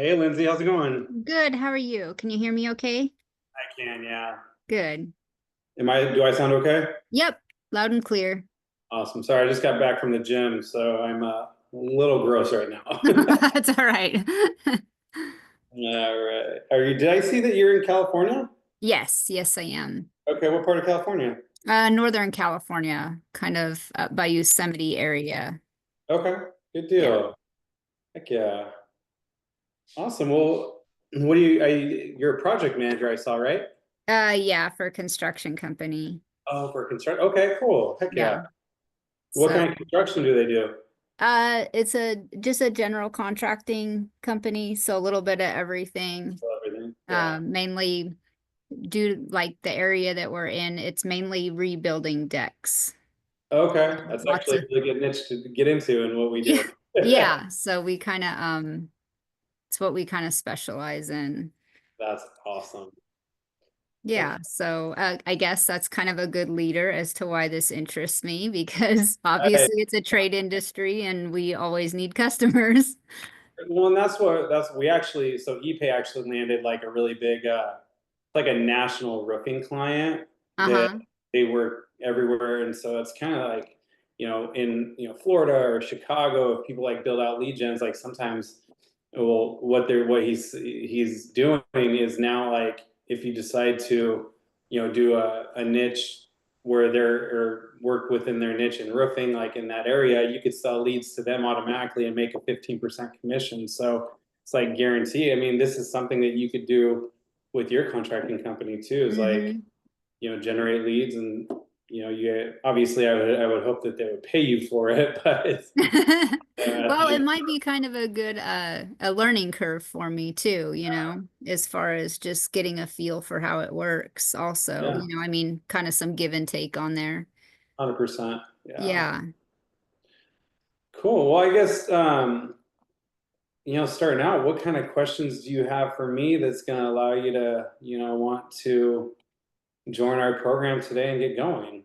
Hey Lindsay, how's it going? Good. How are you? Can you hear me okay? I can, yeah. Good. Do I sound okay? Yep. Loud and clear. Awesome. Sorry, I just got back from the gym, so I'm a little gross right now. That's all right. All right. Did I see that you're in California? Yes, yes, I am. Okay, what part of California? Northern California, kind of up by Yosemite area. Okay, good Yeah. deal. Heck yeah. Awesome. Well, you're a project manager, I saw, right? Yeah, for a construction company. Oh, for construction. Okay, cool. Heck yeah. Yeah. What So, kind of construction do they do? it's a just a general contracting company, so a little bit of everything. Everything. Yeah. Mainly due like the area that we're in, it's mainly rebuilding decks. Okay, that's Lots actually of a really good niche to get into in what we Yeah. do. Yeah. So we kind of it's what we kind of specialize in. That's awesome. Heck Yeah. So I guess that's kind of a good leader as to why this interests me because yeah. obviously it's a trade industry and we always need customers. Well, and that's we actually so ePay actually landed like a really big like a national roofing client that Uh-huh. they work everywhere, and so it's kind of like in Florida or Chicago, if people like build out lead gens, like sometimes well what he's doing is now like if you decide to do a niche where they're or work within their niche in roofing, like in that area, you could sell leads to them automatically and make a 15% commission. So it's like guarantee. I mean, this is something that you could do with your contracting company too, is like, Hmm. generate leads and you obviously I would hope that they would pay you for it, but Well, it might be kind of a good a learning curve for me too, as far as just getting a feel for how it works also, yeah, I mean, kind of some give and take on there. 100%. Yeah. Yeah. Cool. Well, I guess starting out, what kind of questions do you have for me that's going to allow you to, want to join our program today and get going?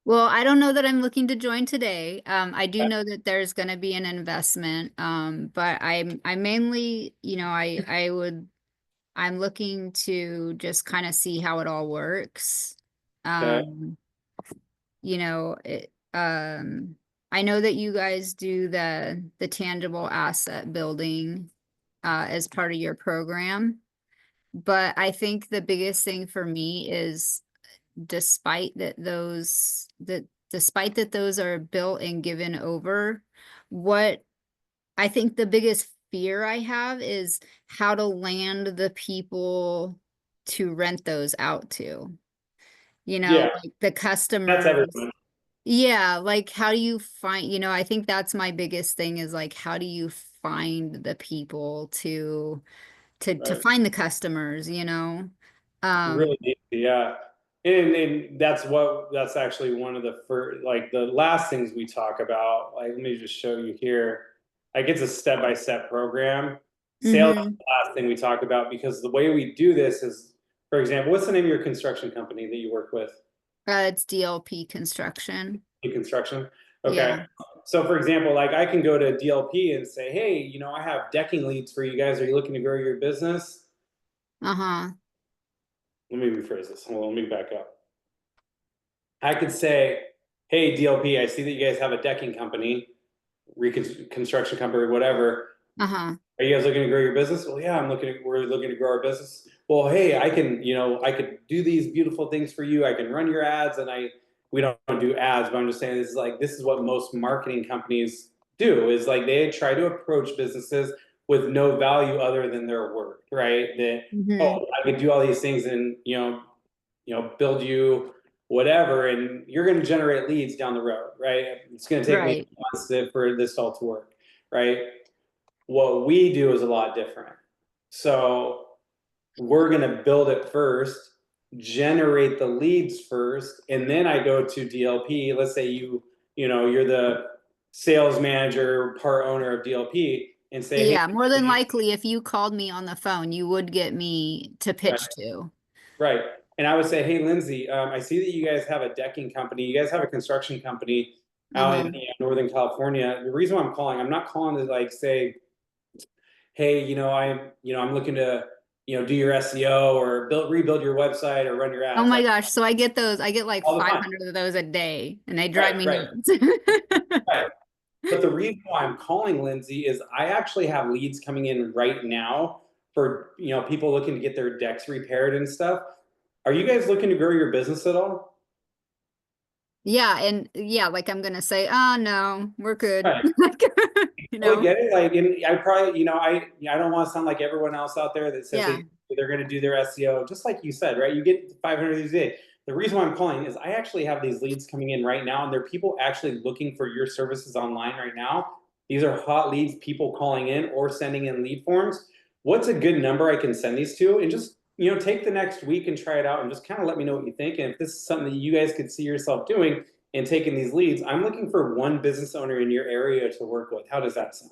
Well, I don't know that I'm looking to join today. I do know that there's going to be an investment. But I mainly, I'm looking to just kind of see how it all works. Okay. Um, I know that you guys do the tangible asset building as part of your program, but I think the biggest thing for me is despite that those are built and given over, what I think the biggest fear I have is how to land the people to rent those out to. Yeah, Like the that's customers. everyone. Yeah, like how do you find, I think that's my biggest thing is like how do you find the people to Right. find the customers? Um, Really easy, yeah. And that's actually one of the first, like the last things we talk about. Like, let me just show you here. Like, it's a step-by-step program. Sales is mhm. the last thing we talk about because the way we do this is, for example, what's the name of your construction company that you work with? It's DLP construction. New construction. Okay. Yeah. So, for example, like I can go to DLP and say, hey, I have decking leads for you guys. Are you looking to grow your business? Uh-huh. Let me rephrase this. Hold on, let me back up. I could say, hey, DLP, I see that you guys have a decking company, reconstruction company, whatever. Uh-huh. Are you guys looking to grow your business? Well, yeah, we're looking to grow our business. Well, hey, I could do these beautiful things for you. I can run your ads and we don't do ads, but I'm just saying this is what most marketing companies do is like they try to approach businesses with no value other than their word, right? That, Hmm. oh, I could do all these things and, build you whatever, and you're going to generate leads down the road, right? It's going to take me Right. months for this all to work, right? What we do is a lot different. So we're going to build it first, generate the leads first, and then I go to DLP. Let's say you're the sales manager, part owner of DLP, and So say, hey, yeah, more than likely if you called me on the phone, you would get me to right, pitch to. right. And I would say, hey, Lindsay, I see that you guys have a decking company. You guys have a construction company out in Uh-huh. Northern California. The reason why I'm calling, I'm not calling to like say, hey, I'm looking to, do your SEO or rebuild your website or run your Oh ads, my like gosh. So I get those. I get like all the time. 500 of those a day and they drive Right, me right, nuts. right. But the reason why I'm calling Lindsay is I actually have leads coming in right now for, people looking to get their decks repaired and stuff. Are you guys looking to grow your business at all? Yeah. And yeah, like I'm gonna say, oh no, we're good. Right. Like, you Totally know? get it. Like, and I probably, I don't want to sound like everyone else out there that says Yeah. they're going to do their SEO, just like you said, right? You get 500 these days. The reason why I'm calling is I actually have these leads coming in right now, and there are people actually looking for your services online right now. These are hot leads, people calling in or sending in lead forms. What's a good number I can send these to? And just, take the next week and try it out and just kind of let me know what you think. And if this is something that you guys could see yourself doing, and taking these leads, I'm looking for one business owner in your area to work with. How does that sound?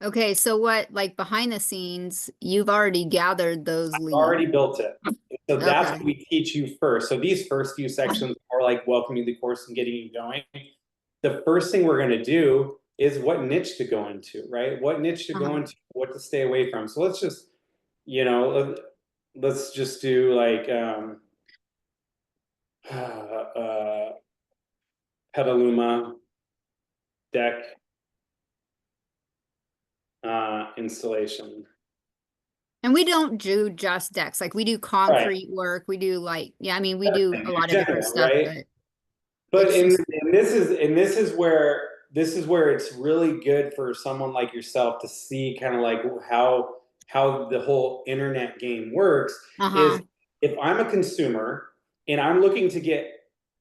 Okay. So what, like behind the scenes, you've already gathered those leads. Already built it. So that's what Okay. we teach you first. So these first few sections are like welcoming the course and getting you going. The first thing we're going to do is what niche to go into, right? What niche to go Uh-huh. into, what to stay away from. So let's just, you know, let's just do like Petaluma deck installation. And we don't do just decks. Like we do Right. concrete work. We do like, yeah, I mean, we do a lot of different General, stuff, right? but But it's just, this is where it's really good for someone like yourself to see kind of like how the whole internet game works is uh-huh. if I'm a consumer and I'm looking to get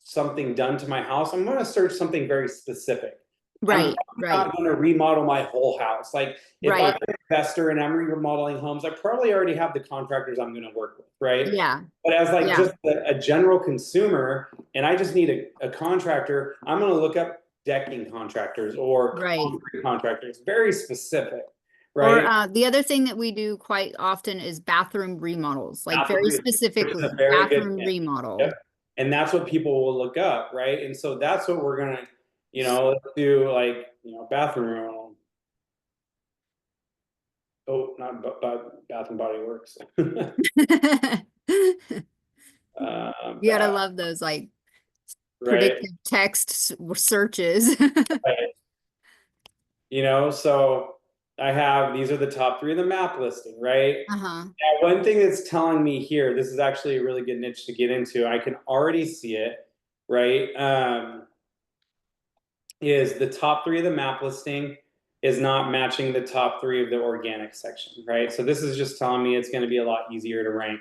something done to my house, I'm going to search something very specific. I'm Right, probably right, not going to remodel my whole house. Like if I'm right. an investor and I'm remodeling homes, I probably already have the contractors I'm going to work with, right? Yeah, But as like yeah, just a general consumer, and I just need a contractor, I'm going to look up decking contractors or right. concrete contractors, very specific, Or right? the other thing that we do quite often is bathroom remodels, like very Which is a specifically very good bathroom thing. remodel. Yep. And that's what people will look up, right? And so that's what we're gonna, let's do like, bathroom. Oh, not Bath and Body Works. You gotta Bath, love those like right? predictive text searches. Right. So I have these are the top three of the map listing, right? Uh-huh. Now, one thing that's telling me here, this is actually a really good niche to get into. I can already see it, right? Is the top three of the map listing is not matching the top three of the organic section, right? So this is just telling me it's going to be a lot easier to rank.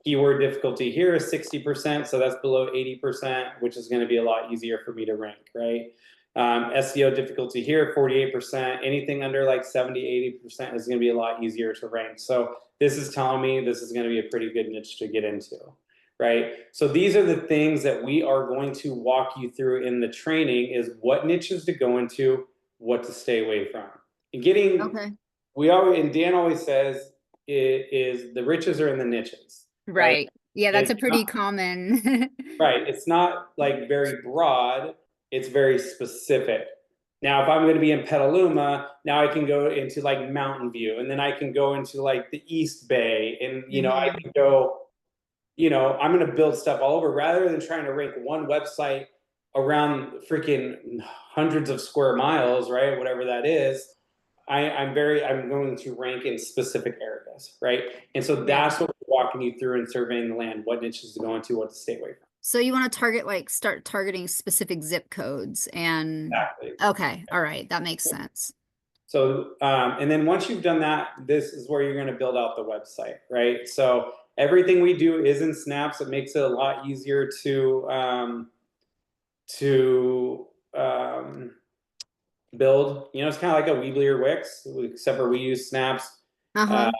Keyword difficulty here is 60%, so that's below 80%, which is going to be a lot easier for me to rank, right? SEO difficulty here, 48%. Anything under like 70, 80% is going to be a lot easier to rank. So this is telling me this is going to be a pretty good niche to get into, right? So these are the things that we are going to walk you through in the training is what niches to go into, what to stay away from. And Okay. and Dan always says it is the riches are in the niches, right? Right. Yeah, that's It's a pretty not, common. right. It's not like very broad. It's very specific. Now, if I'm going to be in Petaluma, now I can go into like Mountain View, and then I can go into like the East Bay, and I Mhm. can go I'm going to build stuff all over rather than trying to rank one website around freaking hundreds of square miles, right? Whatever that is. I'm going to rank in specific areas, right? And so Yeah. that's what we're walking you through and surveying the land, what niches to go into, what to stay away from. So you want to target like start targeting specific zip codes and Exactly. okay, all right, that makes sense. So, and then once you've done that, this is where you're going to build out the website, right? So everything we do is in snaps. It makes it a lot easier to build. It's kind of like a Weebly or Wix, except for we use snaps. Uh-huh. Uh,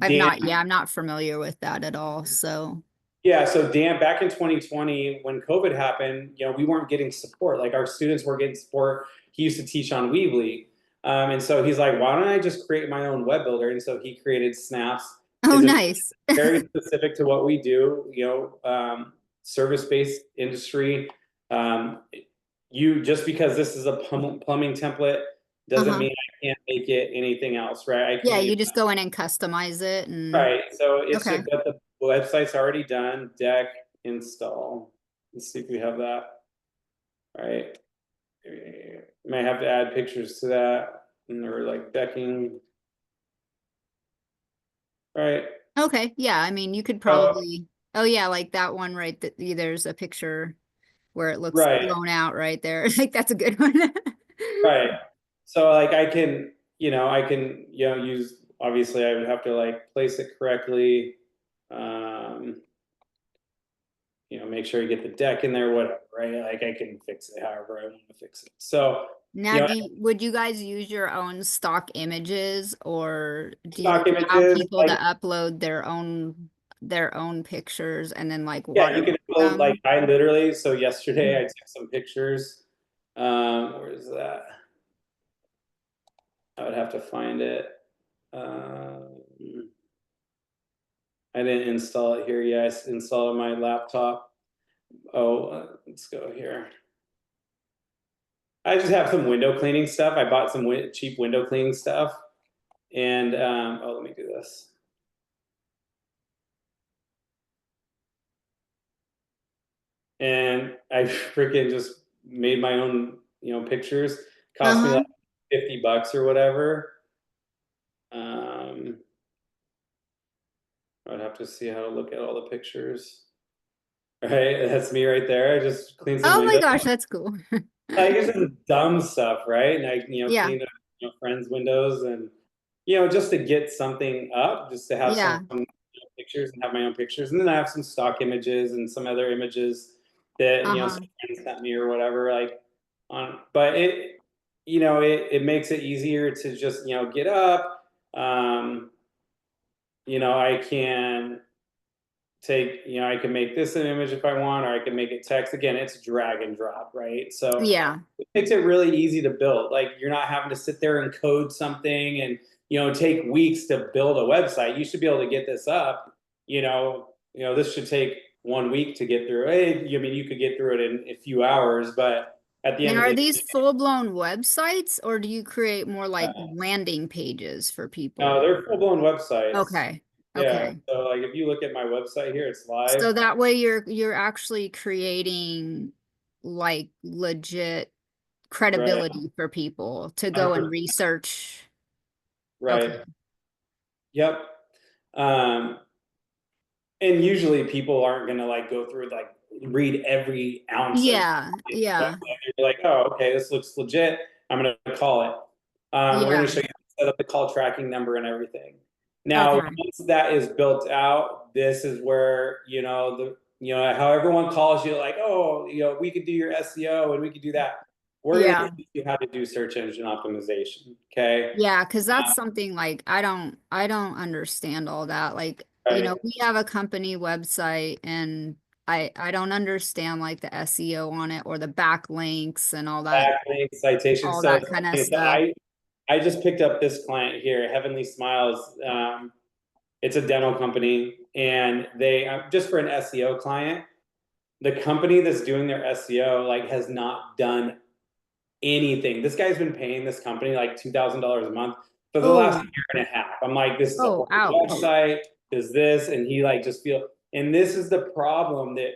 I've Dan, not, yeah, I'm not familiar with that at all. So, yeah. So Dan, back in 2020, when COVID happened, we weren't getting support. Like our students weren't getting support. He used to teach on Weebly, and so he's like, "Why don't I just create my own web builder?" And so he created Snaps. oh, Is a nice. very specific to what we do. Service-based industry. Um, you just because this is a plumbing template doesn't Uh-huh. mean I can't make it anything else, right? I Yeah, can you even, just go in and customize it and right, so it's okay. just, but the website's already done, deck install. Let's see if we have that, right? Might have to add pictures to that, and or like decking, right? Okay, yeah, I mean, you could So, probably, oh yeah, like that one right that there's a picture where it looks right, blown out right there. Like that's a good one. right. So like I can, I can, use, obviously I would have to like place it correctly. Um, make sure you get the deck in there, whatever, right? Like I can fix it however I want to fix it. So, Now, you know, would you guys use your own stock images or do you stock allow images, people to like, upload their own pictures and then like yeah, you watermark can upload, like them? I literally, so yesterday I took some pictures. Where is that? I would have to find it. Um, I didn't install it here yet. I installed it on my laptop. Oh, let's go here. I just have some window cleaning stuff. I bought some cheap window cleaning stuff. And, oh, let me do this. And I freaking just made my own, pictures. Cost me Uh-huh. like $50 or whatever. Um, I'd have to see how to look at all the pictures. Right, that's me right there. I just cleaned some Oh my windows. gosh, that's cool. Like it's just dumb stuff, right? And I, Yeah, cleaned up, friends' windows, and just to get something up, just to have some yeah, pictures and have my own pictures, and then I have some stock images and some other images that uh-huh. some friends sent me or whatever. Like but it makes it easier to just get up. Um, I can take, I can make this an image if I want, or I can make it text. Again, it's drag and drop, right? So Yeah. it makes it really easy to build. Like you're not having to sit there and code something and take weeks to build a website. You should be able to get this up. This should take 1 week to get through. I mean, you could get through it in a few hours, but at the And end of are the these day, full-blown websites or do you create more like uh, landing pages for no, people? they're full blown websites. Okay. Yeah. Okay. So like if you look at my website here, it's live. So that way you're actually creating like legit Right. credibility for people to go and 100%. research. Okay. Right. Yep. Um, and usually people aren't gonna like go through like read every ounce of Yeah, the yeah, website. You're like, oh, okay, this looks legit. I'm gonna call it. We're yeah. gonna show you how to set up the call tracking number and everything. Now, Okay. once that is built out, this is where how everyone calls you like, oh, we could do your SEO and we could do that. We're gonna Yeah. teach you how to do search engine optimization. Okay. Yeah, because Uh, that's something like I don't understand all that. Like, right. we have a company website and I don't understand like the SEO on it or the backlinks and Backlink citation. all So that it's kind of funny. So stuff. I just picked up this client here, Heavenly Smiles. It's a dental company, and they just for an SEO client. The company that's doing their SEO like has not done anything. This guy's been paying this company like $2,000 a month for the last Oh, year and a half. I'm like, this is a oh, horrible ouch. website. Does this, and he like just feel. And this is the problem that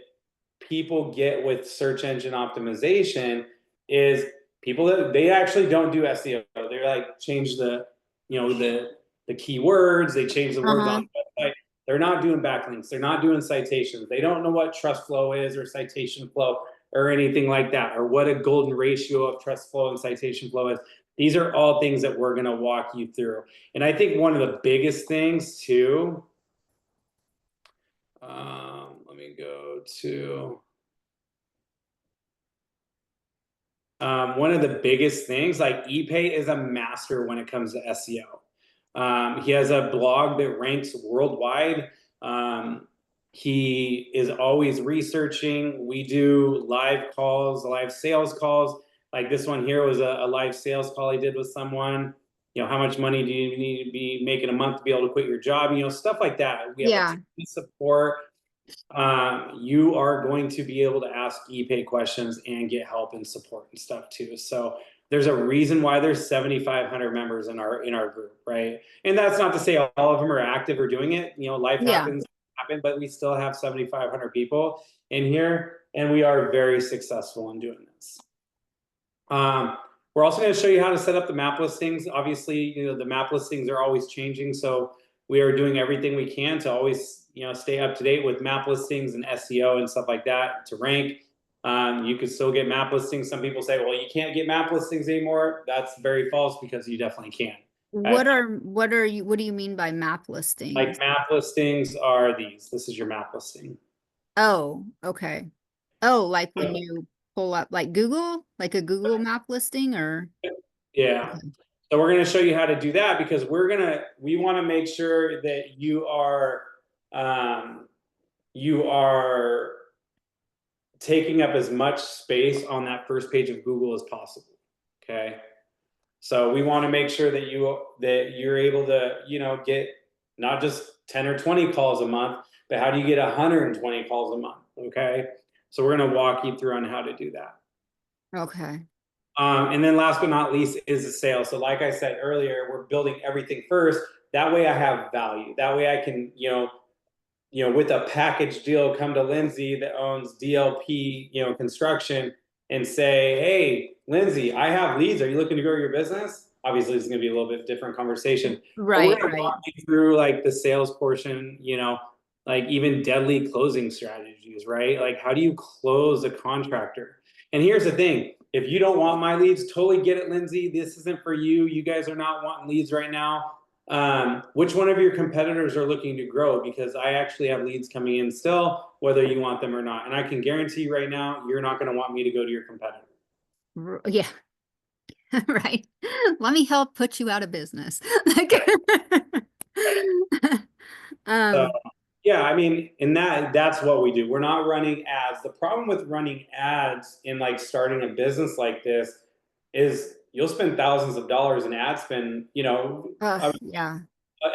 people get with search engine optimization is people that they actually don't do SEO. They're like change the keywords, they change the words on Uh-huh. the website. They're not doing backlinks, they're not doing citations. They don't know what trust flow is or citation flow or anything like that, or what a golden ratio of trust flow and citation flow is. These are all things that we're going to walk you through. And I think one of the biggest things too, let me go to one of the biggest things, like ePay is a master when it comes to SEO. He has a blog that ranks worldwide. Um, he is always researching. We do live calls, live sales calls. Like this one here was a live sales call he did with someone. How much money do you need to be making a month to be able to quit your job? Stuff like that. We have a Yeah. team of support. You are going to be able to ask ePay questions and get help and support and stuff too. So There's a reason why there's 7,500 members in our group, right? And that's not to say all of them are active or doing it. You know, life Yeah. happen, but we still have 7,500 people in here, and we are very successful in doing this. We're also going to show you how to set up the map listings. Obviously, you know, the map listings are always changing, so we are doing everything we can to always, you know, stay up to date with map listings and SEO and stuff like that to rank. You can still get map listings. Some people say, well, you can't get map listings anymore. That's very false, because you definitely can. What do you mean by map listings? Like, map listings are these. This is your map listing. Oh, okay. Oh, like when you pull up like Google, like a Google map listing or Yeah. okay. So we're going to show you how to do that, because we want to make sure that you are taking up as much space on that first page of Google as possible. Okay. So we want to make sure that you're able to, you know, get not just 10 or 20 calls a month, but how do you get 120 calls a month? Okay. So we're going to walk you through on how to do that. Okay. And then last but not least is the sale. So like I said earlier, we're building everything first. That way I have value. That way I can, with a package deal, come to Lindsay that owns DLP, construction, and say, hey, Lindsay, I have leads. Are you looking to grow your business? Obviously, it's going to be a little bit different conversation, but we're Right, going to right. walk you through like the sales portion, like even deadly closing strategies, right? Like, how do you close a contractor? And here's the thing. If you don't want my leads, totally get it, Lindsay. This isn't for you. You guys are not wanting leads right now. Which one of your competitors are looking to grow? Because I actually have leads coming in still, whether you want them or not. And I can guarantee you right now, you're not going to want me to go to your competitor. Yeah. Right. Let me help put you out of business. Like, So, um, yeah, I mean, and that's what we do. We're not running ads. The problem with running ads in like starting a business like this is you'll spend thousands of dollars in ad spend, yeah.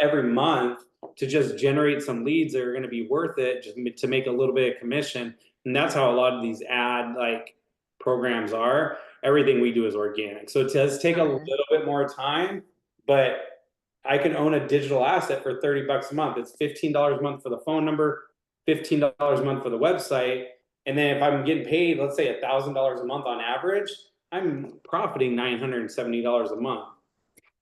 every month to just generate some leads that are going to be worth it just to make a little bit of commission. And that's how a lot of these ad like programs are. Everything we do is organic. So it does take a little Okay. bit more time, but I can own a digital asset for $30 a month. It's $15 a month for the phone number, $15 a month for the website. And then if I'm getting paid, let's say $1,000 a month on average, I'm profiting $970 a month.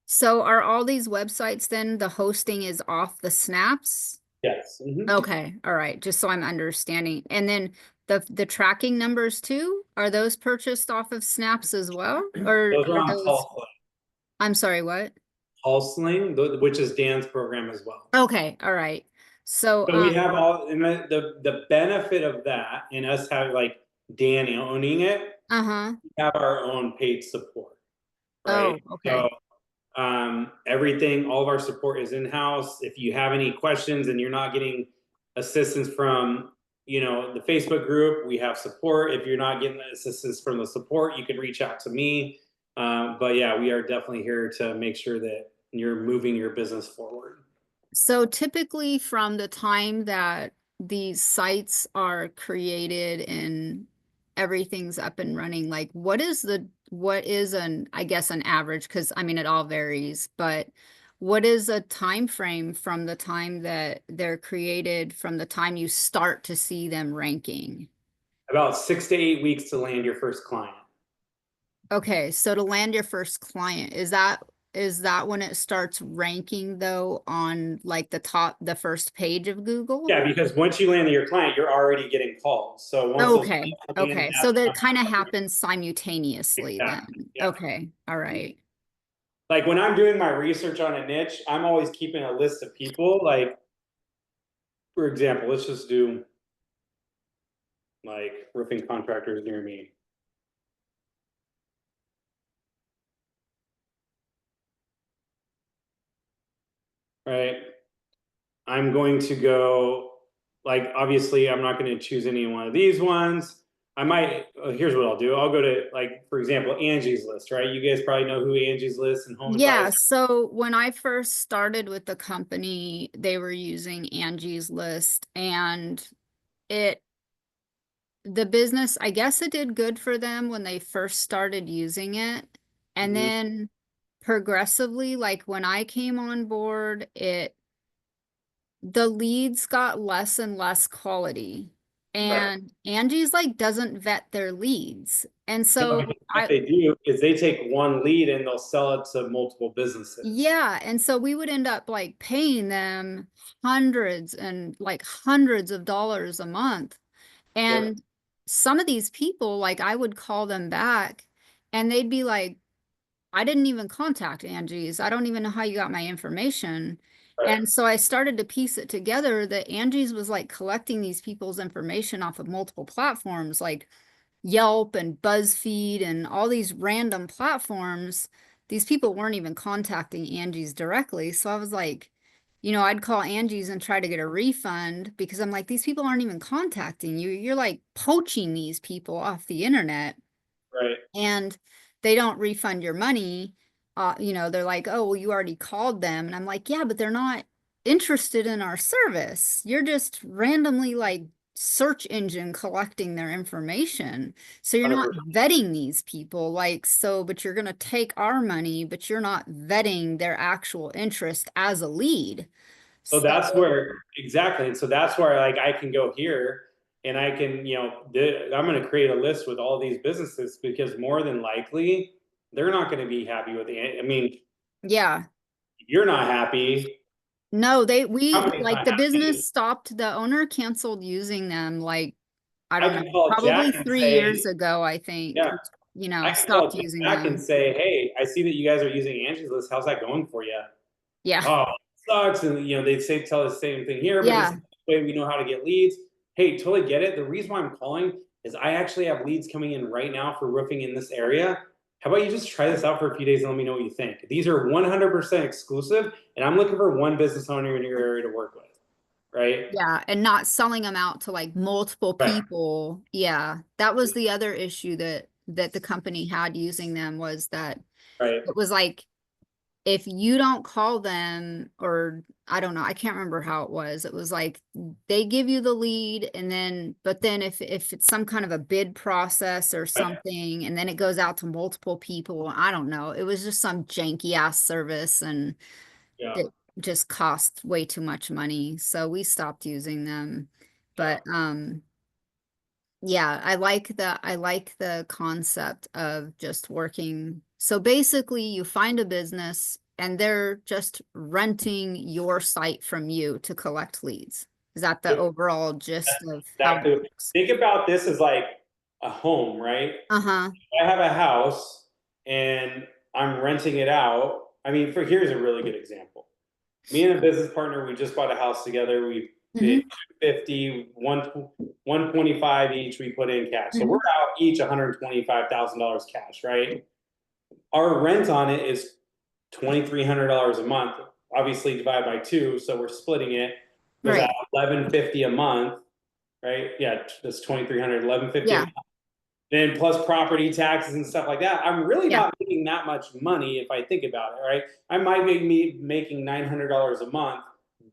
So are all these websites then the hosting is off the snaps? Yes. Mm-hmm. Okay. All right. Just so I'm understanding. And then the tracking numbers too, are those purchased off of snaps as well? Or Those are are on those, Pulse. I'm sorry, what? Pulseling, which is Dan's program as well. Okay. All right. So, So we have all, and the benefit of that, and us having like Dan owning it, uh-huh. we have our own paid support, right? Oh, okay. So everything, all of our support is in house. If you have any questions and you're not getting assistance from, the Facebook group, we have support. If you're not getting the assistance from the support, you can reach out to me. But yeah, we are definitely here to make sure that you're moving your business forward. So typically from the time that these sites are created and everything's up and running, like what is I guess an average, because I mean it all varies, but what is a time frame from the time that they're created, from the time you start to see them ranking? About 6 to 8 weeks to land your first client. Okay, so to land your first client, is that when it starts ranking though on like the first page of Google? Yeah, because once you land your client, you're already getting calls. So once those Okay, calls come in, okay. So that's that when kind of happens simultaneously exactly. then. Yeah. Okay, all right. Like when I'm doing my research on a niche, I'm always keeping a list of people. Like, for example, let's just do like roofing contractors near me. Right. I'm going to go, like, obviously, I'm not going to choose any one of these ones. I might, here's what I'll do. I'll go to, like, for example, Angie's List, right? You guys probably know who Angie's List and Home Yeah, Advisor. so when I first started with the company, they were using Angie's List, and it the business, I guess it did good for them when they first started using it. And Mhm. then progressively, like when I came on board, the leads got less and less quality. Right. And Angie's like doesn't vet their leads. And No, so because what they do is they take one lead and they'll sell it to multiple businesses. yeah, and so we would end up like paying them hundreds of dollars a month. Yep. And some of these people, like I would call them back and they'd be like, I didn't even contact Angie's. I don't even know how you got my information. Right. And so I started to piece it together that Angie's was like collecting these people's information off of multiple platforms like Yelp and BuzzFeed and all these random platforms. These people weren't even contacting Angie's directly. So I was like, I'd call Angie's and try to get a refund because I'm like, these people aren't even contacting you. You're like poaching these people off the internet Right. and they don't refund your money. They're like, oh, well, you already called them. And I'm like, yeah, but they're not interested in our service. You're just randomly like search engine collecting their information. So you're not 100%. vetting these people. But you're going to take our money, but you're not vetting their actual interest as a lead. So So, that's where exactly. And so that's where like I can go here and I can, I'm going to create a list with all these businesses because more than likely they're not going to be happy with it. I mean, yeah. if you're not happy, No, company's like not the happy. business stopped, the owner canceled using them like I I don't know, can call probably Jack and 3 years say, ago, I think, yeah, I can stopped call using Jack and them. say, hey, I see that you guys are using Angie's List. How's that going for you? Yeah. Oh, it sucks. And they say tell the same thing here, but this is Yeah. the way we know how to get leads. Hey, totally get it. The reason why I'm calling is I actually have leads coming in right now for roofing in this area. How about you just try this out for a few days and let me know what you think? These are 100% exclusive, and I'm looking for one business owner in your area to work with, right? Yeah. And not selling them out to like multiple Right, people. Yeah. That was the other issue that the company had using them was that right, it was like if you don't call them or I don't know, I can't remember how it was. It was like they give you the lead and then if it's some kind of a bid process or right. something and then it goes out to multiple people, I don't know. It was just some janky ass service and Yeah, it just cost way too much money. So we stopped using them. yeah. But yeah, I like the concept of just working. So basically, you find a business and they're just renting your site from you to collect leads. Is that the Yep, overall gist of how it exactly. works? Think about this as like a home, right? Uh-huh. I have a house and I'm renting it out. I mean, here's a really good example. Me and a business partner, we just bought a house together. We paid Hmm. 250, 125 each. We put in cash, so we're Hmm. out each $125,000 cash, right? Our rent on it is $2,300 a month. Obviously, divide by two, so we're splitting it. Goes out Right. 1150 a month, right? Yeah, that's 2,300, 1150 a Yeah. month. Then plus property taxes and stuff like that. I'm really Yeah. not making that much money if I think about it, right? I might make me making $900 a month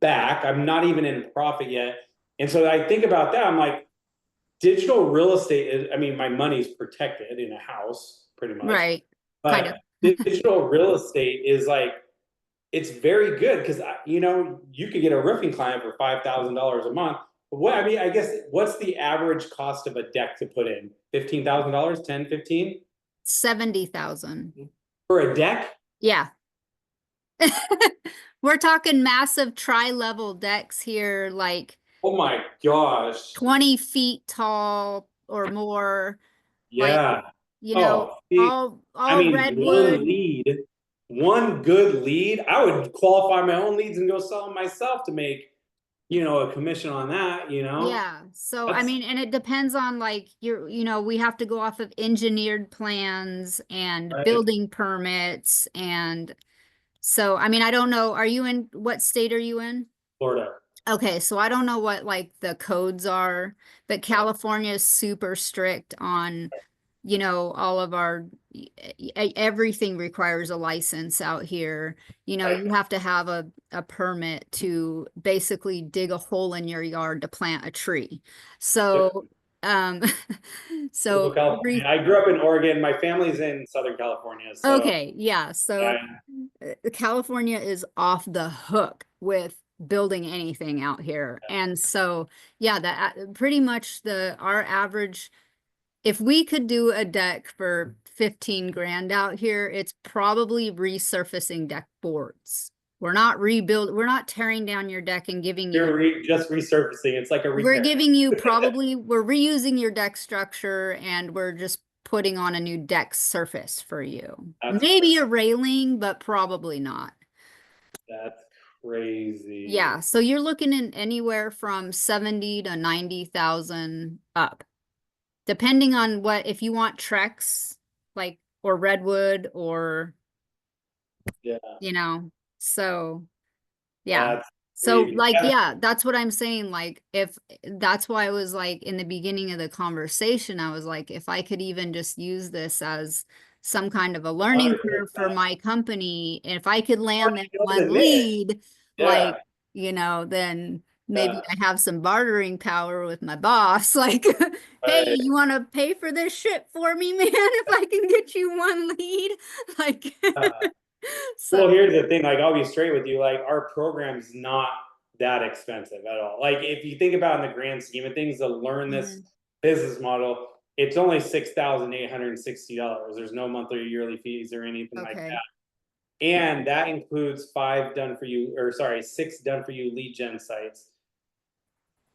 back. I'm not even in profit yet. And so I think about that. I'm like, digital real estate is, I mean, my money's protected in a house pretty much, Right. Kind of. but digital real estate is like, it's very good because you could get a roofing client for $5,000 a month. What I mean, I guess what's the average cost of a deck to put in? $15,000, 10, 15 70,000. for a deck? Yeah. We're talking massive tri-level decks here, like Oh my gosh. 20 feet tall or more, like, Yeah. Oh, see, I all mean, redwood. one good lead. I would qualify my own leads and go sell them myself to make, a commission on that. Yeah. So, I That's mean, and it depends on like we have to go off of engineered plans and right. building permits. And so, I mean, I don't know. What state are you in? Florida. Okay, so I don't know what like the codes are, but Right. California is super strict on, all of everything requires a license out here. Right. You have to have a permit to basically dig a hole in your yard to plant a tree. Yep. So, Um, Beautiful so California. I grew up in Oregon. My family's in Southern California, so okay, yeah. So yeah, California is off the hook with building anything out here. And so, yeah, that pretty much our average, if we could do a deck for 15 grand out here, it's probably resurfacing deck boards. We're not tearing down your deck and giving you, just resurfacing. It's like a we're repair. giving you probably, we're reusing your deck structure and we're just putting on a new deck surface for you. That's Maybe a railing, but probably not. that's crazy. Yeah, so you're looking in anywhere from 70 to 90,000 up, depending on what, if you want Trex, like, or redwood or, Yeah, you know, so yeah. that's So crazy. like, Yeah, yeah, that's what I'm saying. Like, if that's why I was like, in the beginning of the conversation, I was like, if I could even just use this as some kind of a learning curve for 100%. my company, and if I could land that Already knows one the niche. lead, Yeah, like, then maybe yeah, I have some bartering power with my boss. Like, hey, right. you want to pay for this shit for me, man? If I can get you one lead, like, Uh, well, so. here's the thing. Like, I'll be straight with you. Like, our program's not that expensive at all. Like, if you think about in the grand scheme of things, to learn this Mhm. business model, it's only $6,860. There's no monthly or yearly fees or anything like Okay. that. And that includes five done for you, or sorry, six done for you lead gen sites.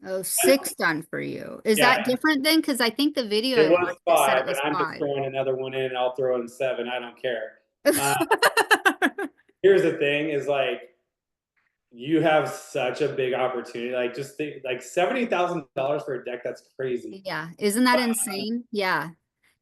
Oh, six done for you. Is Yeah, that different then? Because I think the video it it was was, it said five, it and was I'm just five. throwing another one in, and I'll throw in seven. I don't care. Uh, Here's the thing: is like you have such a big opportunity. Like, just think, like $70,000 for a deck. That's crazy. Yeah, isn't that insane? Yeah.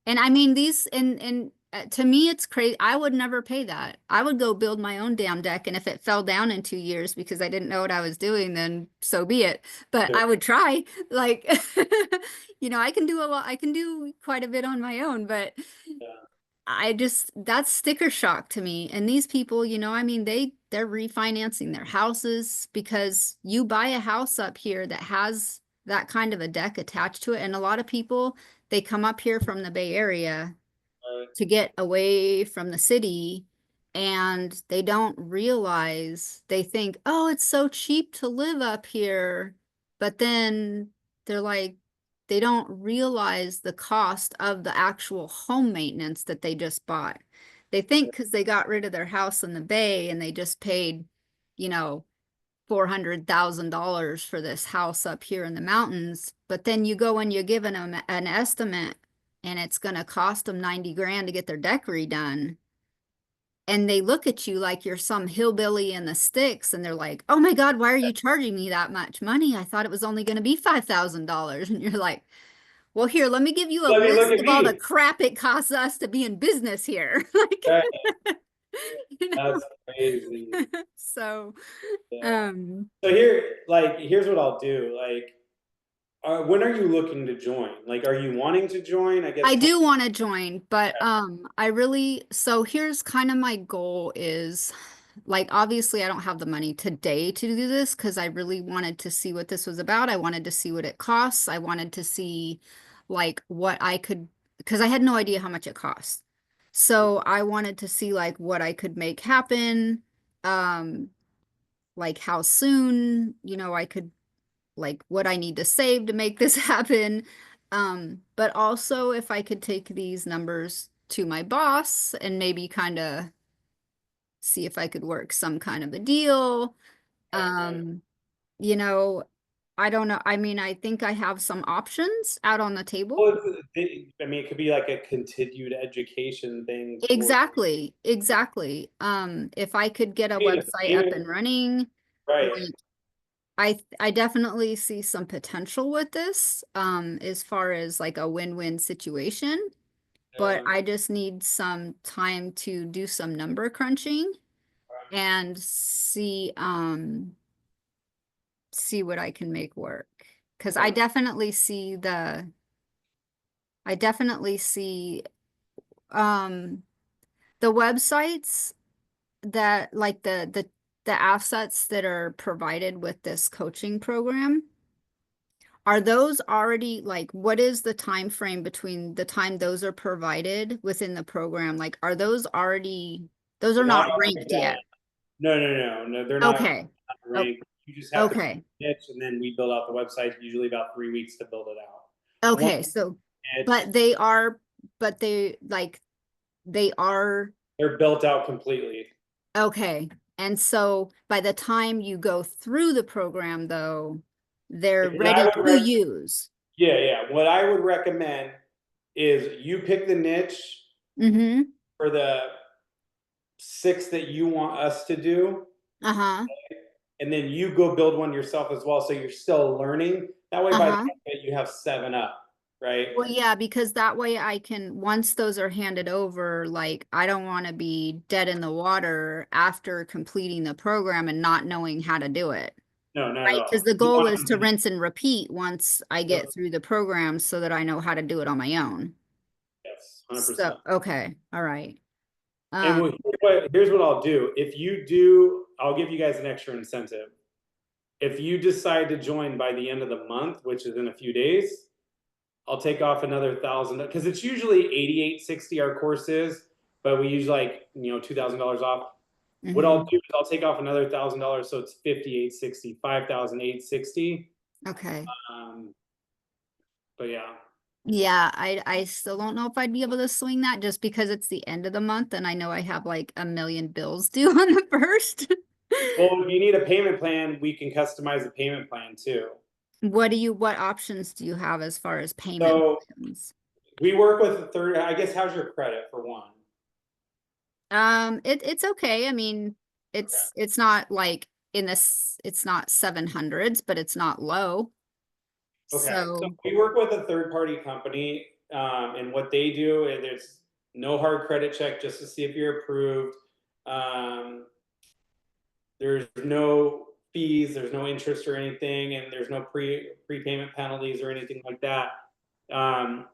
And I mean these and to me it's crazy. I would never pay that. I would go build my own damn deck, and if it fell down in 2 years because I didn't know what I was doing, then so be it. But Sure. I would try. Like, I can do a lot. I can do quite a bit on my own, but Yeah. that's sticker shock to me. And these people, I mean, they're refinancing their houses because you buy a house up here that has that kind of a deck attached to it. And a lot of people, they come up here from the Bay Area Right. to get away from the city, and they don't realize, they think, oh, it's so cheap to live up here. But then they're like, they don't realize the cost of the actual home maintenance that they just bought. They think because they got rid of their house in the Bay and they just paid, you know, $400,000 for this house up here in the mountains, but then you go and you're giving them an estimate and it's going to cost them 90 grand to get their deck redone. And they look at you like you're some hillbilly in the sticks and they're like, oh my God, why are you charging me that much money? I thought it was only going to be $5,000. And you're like, well, here, let me give you a Well, I mean, look list at of all the me. crap it costs us to be in business here. Right. Like, you know, That's crazy. so, Yeah. um, So here, like, here's what I'll do. Like, when are you looking to join? Like, are you wanting to join? I guess. I do want to join, but I really, so here's kind of my goal is, like, obviously I don't have the money today to do this because I really wanted to see what this was about. I wanted to see what it costs. I wanted to see like what I could, because I had no idea how much it costs. So I wanted to see like what I could make happen, um, like how soon, I could, like what I need to save to make this happen. But also if I could take these numbers to my boss and maybe kind of see if I could work some kind of a deal. Right, right. Um, you know, I don't know. I mean, I think I have some options out on the table. Well, I mean, it could be like a continued education thing for. Exactly, exactly. If I could get a Even, website up even and running, right. like I definitely see some potential with this, as far as like a win-win situation, but Yeah. I just need some time to do some number crunching and see what I can make work. Because Okay. I definitely see um the websites that like the assets that are provided with this coaching program Are those already like, what is the time frame between the time those are provided within the program? Like, are those already, those are They're not not already ranked done. yet? No, they're not Okay. Oh, ranked. You just have to pick okay. a niche, and then we build out the website, usually about 3 weeks to build it out. One Okay. So, niche, but they are, but they like, they are, they're built out completely. okay. And so by the time you go through the program though, they're What I ready would to use. yeah. What I would recommend is you pick the niche Mm-hmm. for the 6 that you want us to do, Uh-huh. and then you go build one yourself as well, so you're still learning. That way, by the Uh-huh. time that you have 7 up, right? Well, yeah, because that way I can, once those are handed over, like I don't want to be dead in the water after completing the program and not knowing how to do it. No, not at Right? Because all. the You goal want is them to to rinse and repeat once I yep, get through the program so that I know how to do it on my own. yes, So, 100%. okay, all right. And Um, here's what I'll do. If you do, I'll give you guys an extra incentive. If you decide to join by the end of the month, which is in a few days, I'll take off another 1,000 because it's usually 88.60 our course is, but we usually like $2,000 off. What I'll mhm, do is I'll take off another $1,000, so it's 58.60, 5,860. okay. But yeah, Yeah, I still don't know if I'd be able to swing that just because it's the end of the month and I know I have like a million bills due on the first. well, if you need a payment plan, we can customize the payment plan too. What options do you have as far as payment So plans? we work with a third. I guess how's your credit for one? It's okay. I mean, Okay. it's not like in this, it's not 700s, but it's not low. Okay, so So, we work with a third party company, and what they do is there's no hard credit check just to see if you're approved. Um, there's no fees, there's no interest or anything, and there's no prepayment penalties or anything like that.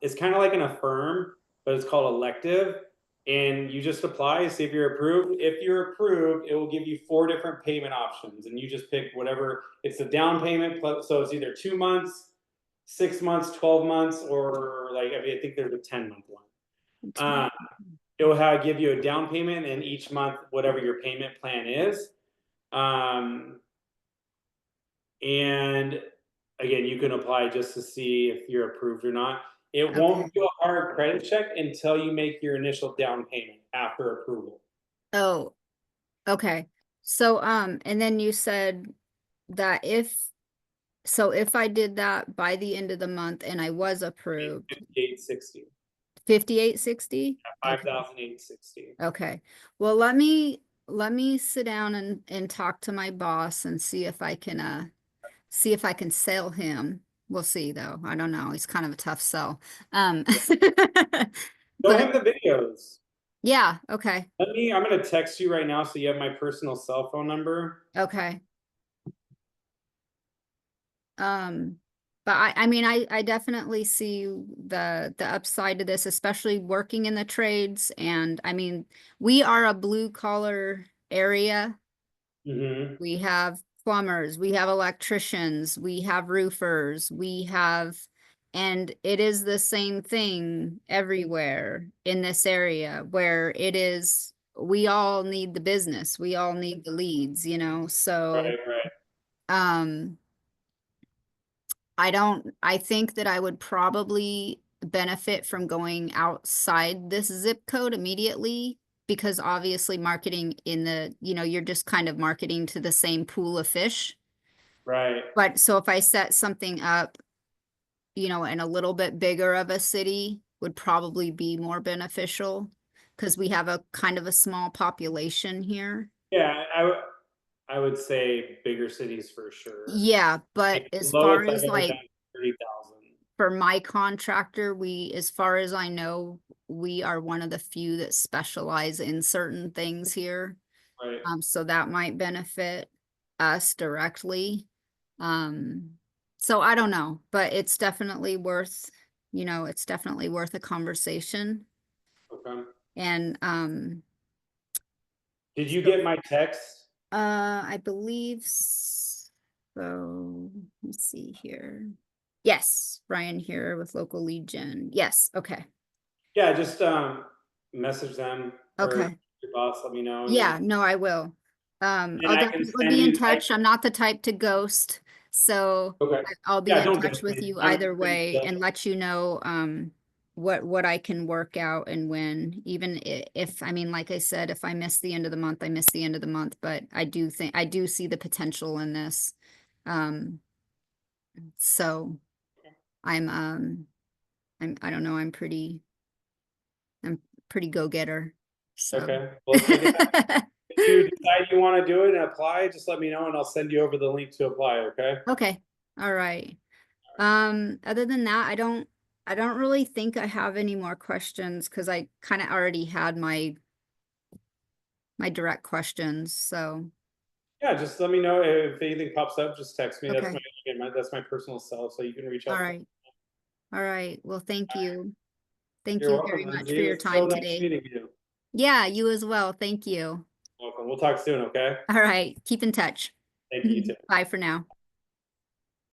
It's kind of like an affirm, but it's called elective, and you just apply, see if you're approved. If you're approved, it will give you 4 different payment options, and you just pick whatever. It's a down payment, so it's either 2 months, 6 months, 12 months, or like I think there's a 10-month one. two- It will give you a down payment, and each month, whatever your payment plan is. Um, and again, you can apply just to see if you're approved or not. It okay. won't do a hard credit check until you make your initial down payment after approval. Oh, okay. So, and then you said that if I did that by the end of the month and I was approved, 5860. 5860? Okay. 5,860. Okay. Well, let me sit down and talk to my boss and see if I can sell him. We'll see though. I don't know. He's kind of a tough sell. Um Show but him the videos. yeah, okay. I'm gonna text you right now so you have my personal cell phone number. Okay. Um, but I mean, I definitely see the upside to this, especially working in the trades. And I mean, we are a blue collar area. Mm-hmm. We have plumbers, we have electricians, we have roofers, and it is the same thing everywhere in this area where it is, we all need the business, we all need the leads, so, Right, right, um, I think that I would probably benefit from going outside this zip code immediately because obviously marketing you're just kind of marketing to the same pool of fish. right. But so if I set something up, in a little bit bigger of a city would probably be more beneficial because we have a kind of a small population here. Yeah, I would say bigger cities for sure. Yeah, Like but the as far lowest I've as ever done like is 30,000. for my contractor, as far as I know, we are one of the few that specialize in certain things here. Right. So that might benefit us directly. Um, so I don't know, but it's definitely worth a conversation. Okay. And Did you so get my text? I believe so. Let me see here. Yes, Ryan here with Local Legion. Yes, okay. Yeah, just message them or Okay. your boss, let me know, and Yeah, then no, I will. and I'll I can definitely send be in you. touch. I'm not the type to ghost, so Okay. I'll be Yeah, in don't touch ghost with me. you I'm either pretty way chill. and let you know what I can work out and when. Even if I mean, like I said, if I miss the end of the month, I miss the end of the month. But I do think I do see the potential in this. Um, so I don't know. I'm pretty go-getter. So. Okay. Well, like I said, if you decide you want to do it and apply, just let me know and I'll send you over the link to apply, okay? Okay. All right. Other than that, I don't really think I have any more questions because I kind of already had my direct questions. So, Yeah, just let me know if anything pops up, just text me. That's okay. that's my personal cell, so you can reach All out to me. right. All right. Well, thank you. Thank You're you welcome, very much Lindsay. for It your was so time nice today. meeting you. Yeah, you as well. Thank you. Welcome. We'll talk soon, okay? All right. Keep in touch. Thank you, you too. Bye for now.